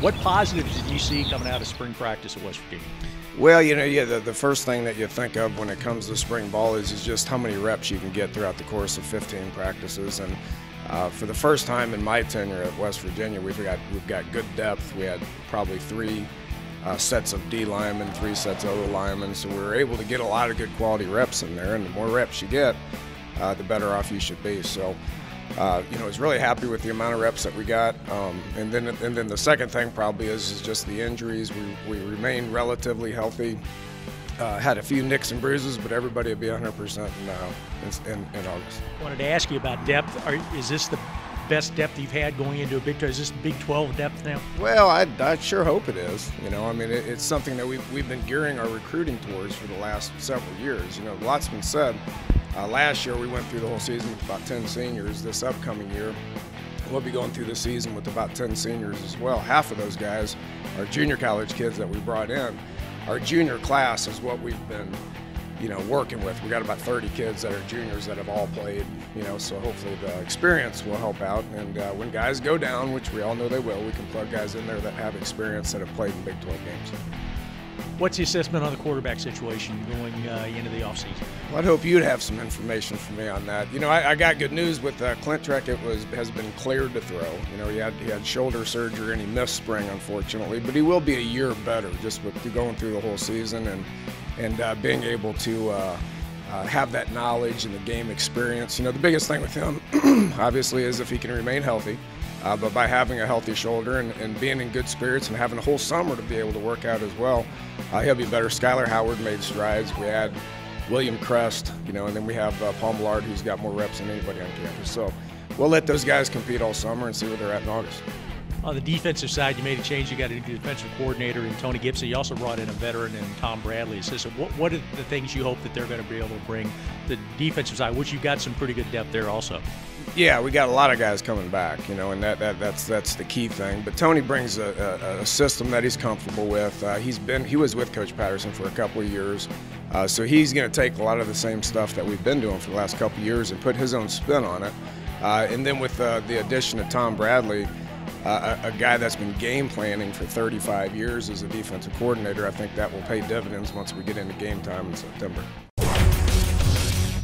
What positives did you see coming out of spring practice at West Virginia? Well, the first thing that you think of when it comes to spring ball is just how many reps you can get throughout the course of 15 practices. And for the first time in my tenure at West Virginia, we've got good depth. We had probably three sets of D linemen, 3 sets of O linemen, so we were able to get a lot of good quality reps in there. And the more reps you get, the better off you should be. So, I was really happy with the amount of reps that we got. And then the second thing probably is just the injuries. We remain relatively healthy. Had a few nicks and bruises, but everybody will be 100% in August. I wanted to ask you about depth. Is this the best depth you've had going into a Big 12? Is this Big 12 depth now? Well, I sure hope it is. It's something that we've been gearing our recruiting towards for the last several years. Lots been said. Last year we went through the whole season with about 10 seniors. This upcoming year we'll be going through the season with about 10 seniors as well. Half of those guys are junior college kids that we brought in. Our junior class is what we've been working with. We got about 30 kids that are juniors that have all played, so hopefully the experience will help out. And when guys go down, which we all know they will, we can plug guys in there that have experience that have played in Big 12 games. What's the assessment on the quarterback situation going into the offseason? Well, I'd hope you'd have some information for me on that. I got good news with Clint Trek. Has been cleared to throw. He had shoulder surgery and he missed spring, unfortunately, but he will be a year better just with going through the whole season and being able to have that knowledge and the game experience. The biggest thing with him, obviously, is if he can remain healthy. But by having a healthy shoulder and being in good spirits and having a whole summer to be able to work out as well, he'll be better. Skylar Howard made strides. We had William Crest, and then we have Paul Millard, who's got more reps than anybody on campus. So we'll let those guys compete all summer and see where they're at in August. On the defensive side, you made a change. You got a defensive coordinator in Tony Gibson. You also brought in a veteran in Tom Bradley, assistant. What are the things you hope that they're going to be able to bring the defensive side, which you've got some pretty good depth there also? Yeah, we got a lot of guys coming back, and that's the key thing. But Tony brings a system that he's comfortable with. He was with Coach Patterson for a couple of years, so he's going to take a lot of the same stuff that we've been doing for the last couple of years and put his own spin on it. And then with the addition of Tom Bradley, a guy that's been game planning for 35 years as a defensive coordinator, I think that will pay dividends once we get into game time in September.